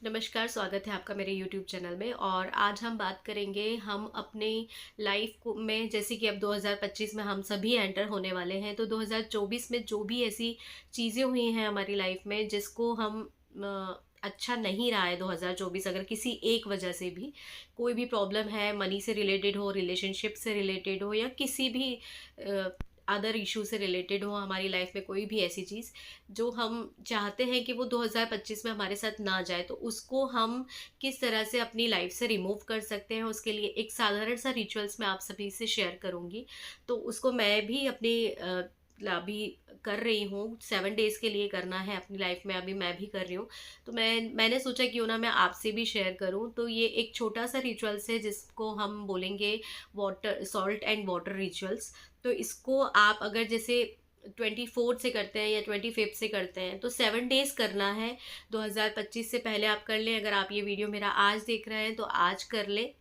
नमस्कार, स्वागत है आपका मेरे यूट्यूब चैनल में। और आज हम बात करेंगे हम अपने लाइफ को में, जैसे कि अब 2025 में हम सभी एंटर होने वाले हैं, तो 2024 में जो भी ऐसी चीज़ें हुई हैं हमारी लाइफ में जिसको हम अच्छा नहीं रहा है 2024, अगर किसी एक वजह से भी कोई भी प्रॉब्लम है, मनी से रिलेटेड हो, रिलेशनशिप से रिलेटेड हो, या किसी भी अदर इशू से रिलेटेड हो हमारी लाइफ में, कोई भी ऐसी चीज़ जो हम चाहते हैं कि वो 2025 में हमारे साथ ना जाए, तो उसको हम किस तरह से अपनी लाइफ से रिमूव कर सकते हैं, उसके लिए एक साधारण सा रिचुअल्स मैं आप सभी से शेयर करूंगी। तो उसको मैं भी अपनी अभी कर रही हूँ, 7 डेज के लिए करना है अपनी लाइफ में, अभी मैं भी कर रही हूँ। तो मैंने सोचा क्यों ना मैं आपसे भी शेयर करूँ। तो ये एक छोटा सा रिचुअल्स है जिसको हम बोलेंगे water salt and water rituals. तो इसको आप अगर जैसे 24 से करते हैं या 25 से करते हैं, तो 7 डेज करना है। 2025 से पहले आप कर लें, अगर आप ये वीडियो मेरा आज देख रहे हैं तो आज कर लें,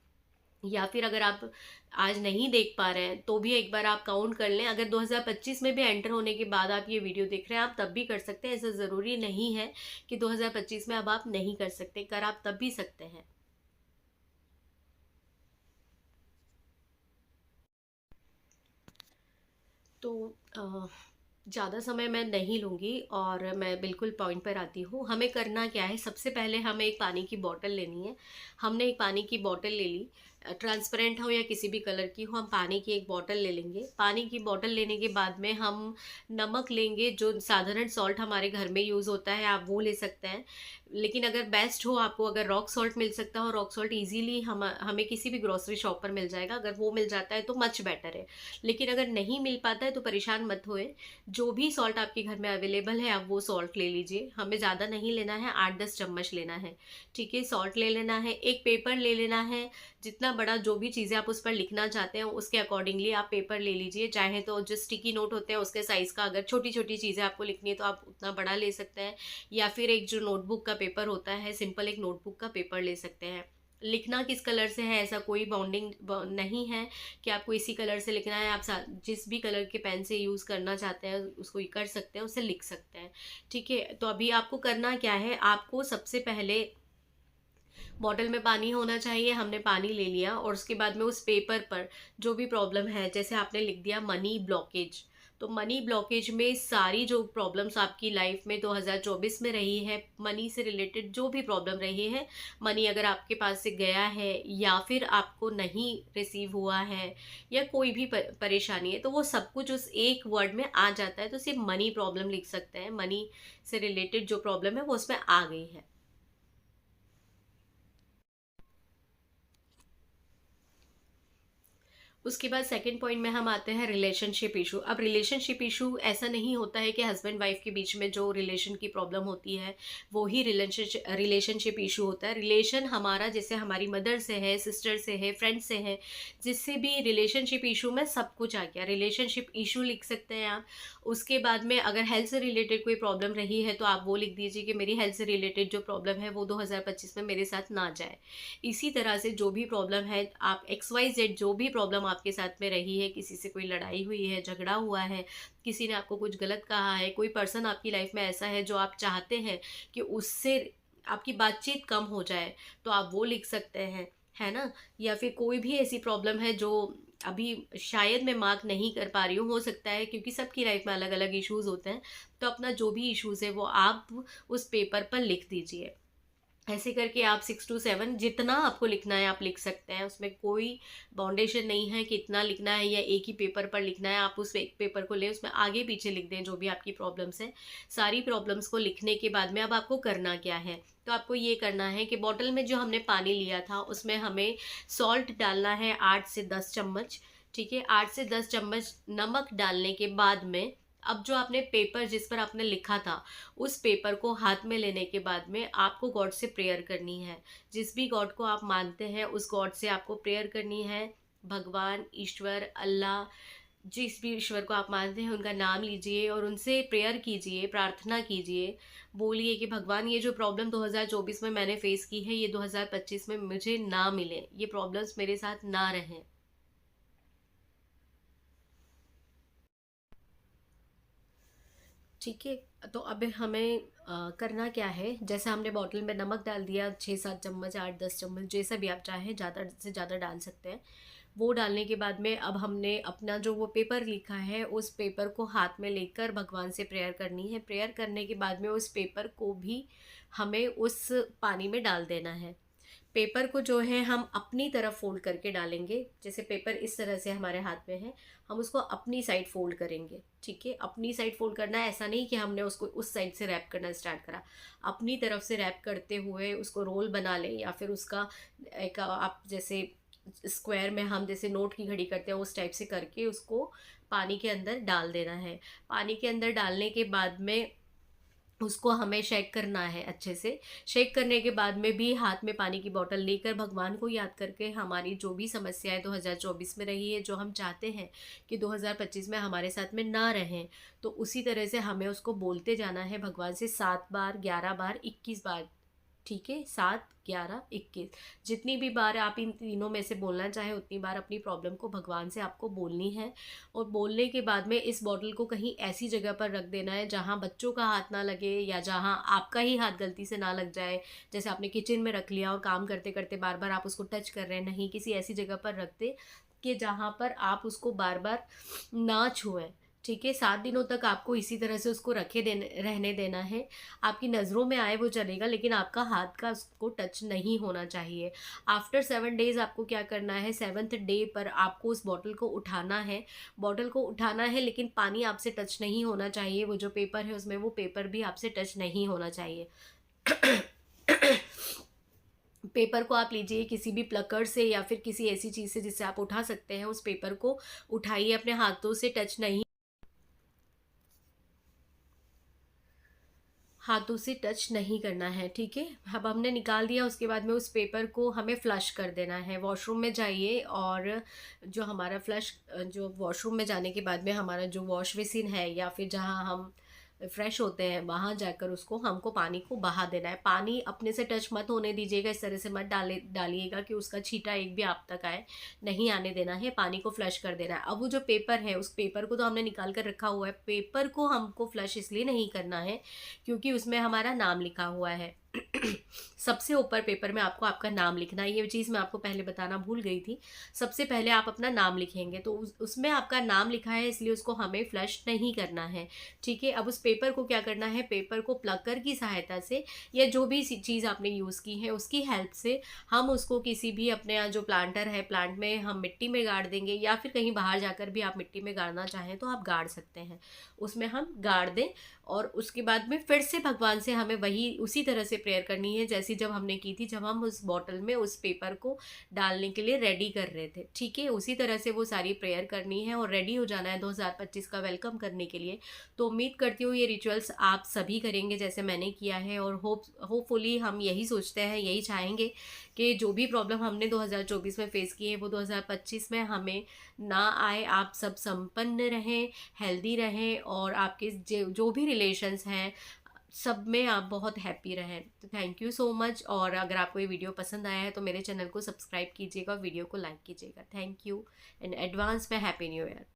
या फिर अगर आप आज नहीं देख पा रहे हैं तो भी एक बार आप काउंट कर लें। अगर 2025 में भी एंटर होने के बाद आप ये वीडियो देख रहे हैं, आप तब भी कर सकते हैं। ऐसा ज़रूरी नहीं है कि 2025 में अब आप नहीं कर सकते, कर आप तब भी सकते हैं। तो ज़्यादा समय मैं नहीं लूँगी और मैं बिल्कुल पॉइंट पर आती हूँ। हमें करना क्या है, सबसे पहले हमें एक पानी की बॉटल लेनी है। हमने एक पानी की बॉटल ले ली, ट्रांसपेरेंट हो या किसी भी कलर की हो, हम पानी की एक बॉटल ले लेंगे। पानी की बॉटल लेने के बाद में हम नमक लेंगे, जो साधारण सॉल्ट हमारे घर में यूज़ होता है, आप वो ले सकते हैं। लेकिन अगर बेस्ट हो आपको, अगर रॉक सॉल्ट मिल सकता हो, रॉक सॉल्ट ईज़िली हमें किसी भी ग्रोसरी शॉप पर मिल जाएगा, अगर वो मिल जाता है तो मच बेटर है। लेकिन अगर नहीं मिल पाता है तो परेशान मत होए, जो भी सॉल्ट आपके घर में अवेलेबल है आप वो सॉल्ट ले लीजिए। हमें ज़्यादा नहीं लेना है, 8-10 चम्मच लेना है। ठीक है, सॉल्ट ले लेना है। एक पेपर ले लेना है, जितना बड़ा जो भी चीज़ें आप उस पर लिखना चाहते हैं उसके अकॉर्डिंगली आप पेपर ले लीजिए। चाहे तो जो स्टिकी नोट होते हैं उसके साइज़ का, अगर छोटी छोटी चीज़ें आपको लिखनी है तो आप उतना बड़ा ले सकते हैं, या फिर एक जो नोटबुक का पेपर होता है, सिंपल एक नोटबुक का पेपर ले सकते हैं। लिखना किस कलर से है ऐसा कोई बाउंडिंग नहीं है कि आपको इसी कलर से लिखना है। आप जिस भी कलर के पेन से यूज़ करना चाहते हैं उसको ये कर सकते हैं, उससे लिख सकते हैं। ठीक है, तो अभी आपको करना क्या है, आपको सबसे पहले बॉटल में पानी होना चाहिए। हमने पानी ले लिया और उसके बाद में उस पेपर पर जो भी प्रॉब्लम है, जैसे आपने लिख दिया मनी ब्लॉकेज, तो मनी ब्लॉकेज में सारी जो प्रॉब्लम्स आपकी लाइफ में 2024 में रही है, मनी से रिलेटेड जो भी प्रॉब्लम रही है, मनी अगर आपके पास से गया है या फिर आपको नहीं रिसीव हुआ है, या कोई भी परेशानी है, तो वो सब कुछ उस एक वर्ड में आ जाता है। तो सिर्फ मनी प्रॉब्लम लिख सकते हैं, मनी से रिलेटेड जो प्रॉब्लम है वो उसमें आ गई है। उसके बाद सेकंड पॉइंट में हम आते हैं रिलेशनशिप इशू। अब रिलेशनशिप इशू ऐसा नहीं होता है कि हस्बैंड वाइफ के बीच में जो रिलेशन की प्रॉब्लम होती है वो ही रिलेशनशिप इशू होता है। रिलेशन हमारा, जैसे हमारी मदर से है, सिस्टर से है, फ्रेंड से है, जिससे भी रिलेशनशिप इशू में सब कुछ आ गया, रिलेशनशिप इशू लिख सकते हैं आप। उसके बाद में अगर हेल्थ से रिलेटेड कोई प्रॉब्लम रही है तो आप वो लिख दीजिए कि मेरी हेल्थ से रिलेटेड जो प्रॉब्लम है वो 2025 में मेरे साथ ना जाए। इसी तरह से जो भी प्रॉब्लम है, आप XYZ जो भी प्रॉब्लम आपके साथ में रही है, किसी से कोई लड़ाई हुई है, झगड़ा हुआ है, किसी ने आपको कुछ गलत कहा है, कोई पर्सन आपकी लाइफ में ऐसा है जो आप चाहते हैं कि उससे आपकी बातचीत कम हो जाए, तो आप वो लिख सकते हैं, है ना। या फिर कोई भी ऐसी प्रॉब्लम है जो अभी शायद मैं मार्क नहीं कर पा रही हूँ, हो सकता है क्योंकि सबकी लाइफ में अलग अलग इश्यूज होते हैं, तो अपना जो भी इश्यूज है वो आप उस पेपर पर लिख दीजिए। ऐसे करके आप 6 to 7 जितना आपको लिखना है आप लिख सकते हैं। उसमें कोई बाउंडेशन नहीं है कि इतना लिखना है या एक ही पेपर पर लिखना है। आप उस एक पेपर को लें, उसमें आगे पीछे लिख दें जो भी आपकी प्रॉब्लम्स हैं। सारी प्रॉब्लम्स को लिखने के बाद में अब आपको करना क्या है, तो आपको ये करना है कि बॉटल में जो हमने पानी लिया था उसमें हमें सॉल्ट डालना है 8 से 10 चम्मच। ठीक है, 8 से 10 चम्मच नमक डालने के बाद में अब जो आपने पेपर जिस पर आपने लिखा था, उस पेपर को हाथ में लेने के बाद में आपको गॉड से प्रेयर करनी है। जिस भी गॉड को आप मानते हैं उस गॉड से आपको प्रेयर करनी है। भगवान, ईश्वर, अल्लाह, जिस भी ईश्वर को आप मानते हैं उनका नाम लीजिए और उनसे प्रेयर कीजिए, प्रार्थना कीजिए। बोलिए कि भगवान, ये जो प्रॉब्लम 2024 में मैंने फेस की है, ये 2025 में मुझे ना मिले, ये प्रॉब्लम्स मेरे साथ ना रहें। ठीक है। तो अब हमें करना क्या है, जैसे हमने बॉटल में नमक डाल दिया 6-7 चम्मच, 8-10 चम्मच, जैसा भी आप चाहें, ज़्यादा से ज़्यादा डाल सकते हैं। वो डालने के बाद में अब हमने अपना जो वो पेपर लिखा है उस पेपर को हाथ में लेकर भगवान से प्रेयर करनी है। प्रेयर करने के बाद में उस पेपर को भी हमें उस पानी में डाल देना है। पेपर को जो है हम अपनी तरफ फोल्ड करके डालेंगे। जैसे पेपर इस तरह से हमारे हाथ में है, हम उसको अपनी साइड फोल्ड करेंगे। ठीक है, अपनी साइड फोल्ड करना है, ऐसा नहीं कि हमने उसको उस साइड से रैप करना स्टार्ट करा। अपनी तरफ से रैप करते हुए उसको रोल बना लें, या फिर उसका एक आप जैसे स्क्वायर में हम जैसे नोट की घड़ी करते हैं उस टाइप से करके उसको पानी के अंदर डाल देना है। पानी के अंदर डालने के बाद में उसको हमें शेक करना है अच्छे से। शेक करने के बाद में भी हाथ में पानी की बोतल लेकर भगवान को याद करके हमारी जो भी समस्याएं 2024 में रही है, जो हम चाहते हैं कि 2025 में हमारे साथ में ना रहें, तो उसी तरह से हमें उसको बोलते जाना है भगवान से 7 बार, 11 बार, 21 बार। ठीक है, 7, 11, 21, जितनी भी बार आप इन तीनों में से बोलना चाहे उतनी बार अपनी प्रॉब्लम को भगवान से आपको बोलनी है। और बोलने के बाद में इस बॉटल को कहीं ऐसी जगह पर रख देना है जहाँ बच्चों का हाथ ना लगे, या जहाँ आपका ही हाथ गलती से ना लग जाए। जैसे आपने किचन में रख लिया और काम करते करते बार बार आप उसको टच कर रहे हैं, नहीं, किसी ऐसी जगह पर रख दे कि जहाँ पर आप उसको बार बार ना छुएं। ठीक है, 7 दिनों तक आपको इसी तरह से उसको रहने देना है। आपकी नज़रों में आए वो चलेगा, लेकिन आपका हाथ का उसको टच नहीं होना चाहिए। आफ्टर 7 डेज़ आपको क्या करना है, 7th डे पर आपको उस बॉटल को उठाना है। बॉटल को उठाना है, लेकिन पानी आपसे टच नहीं होना चाहिए। वो जो पेपर है उसमें वो पेपर भी आपसे टच नहीं होना चाहिए। पेपर को आप लीजिए किसी भी प्लकर से या फिर किसी ऐसी चीज़ से जिससे आप उठा सकते हैं। उस पेपर को उठाइए, अपने हाथों से टच नहीं, हाथों से टच नहीं करना है। ठीक है, अब हमने निकाल दिया, उसके बाद में उस पेपर को हमें फ्लश कर देना है। वॉशरूम में जाइए, और जो हमारा फ्लश, जो वॉशरूम में जाने के बाद में हमारा जो वॉश बेसिन है या फिर जहाँ हम फ्रेश होते हैं, वहाँ जाकर उसको हमको पानी को बहा देना है। पानी अपने से टच मत होने दीजिएगा, इस तरह से मत डालिएगा कि उसका छींटा एक भी आप तक आए, नहीं आने देना है। पानी को फ्लश कर देना है। अब वो जो पेपर है, उस पेपर को तो हमने निकाल कर रखा हुआ है, पेपर को हमको फ्लश इसलिए नहीं करना है क्योंकि उसमें हमारा नाम लिखा हुआ है। सबसे ऊपर पेपर में आपको आपका नाम लिखना है। ये चीज़ मैं आपको पहले बताना भूल गई थी। सबसे पहले आप अपना नाम लिखेंगे, तो उसमें आपका नाम लिखा है, इसलिए उसको हमें फ्लश नहीं करना है। ठीक है, अब उस पेपर को क्या करना है, पेपर को प्लकर की सहायता से या जो भी चीज़ आपने यूज़ की है उसकी हेल्प से हम उसको किसी भी अपने यहाँ जो प्लांटर है, प्लांट में हम मिट्टी में गाड़ देंगे, या फिर कहीं बाहर जाकर भी आप मिट्टी में गाड़ना चाहें तो आप गाड़ सकते हैं। उसमें हम गाड़ दें, और उसके बाद में फिर से भगवान से हमें वही उसी तरह से प्रेयर करनी है जैसी जब हमने की थी, जब हम उस बॉटल में उस पेपर को डालने के लिए रेडी कर रहे थे। ठीक है, उसी तरह से वो सारी प्रेयर करनी है और रेडी हो जाना है 2025 का वेलकम करने के लिए। तो उम्मीद करती हूँ ये रिचुअल्स आप सभी करेंगे जैसे मैंने किया है, और होपफुली हम यही सोचते हैं, यही चाहेंगे कि जो भी प्रॉब्लम हमने 2024 में फेस की है वो 2025 में हमें ना आए। आप सब संपन्न रहें, हेल्दी रहें, और आपके जो भी रिलेशंस हैं सब में आप बहुत हैप्पी रहें। तो थैंक यू सो मच। और अगर आपको ये वीडियो पसंद आया है तो मेरे चैनल को सब्सक्राइब कीजिएगा, वीडियो को लाइक कीजिएगा। थैंक यू इन एडवांस में, हैप्पी न्यू ईयर।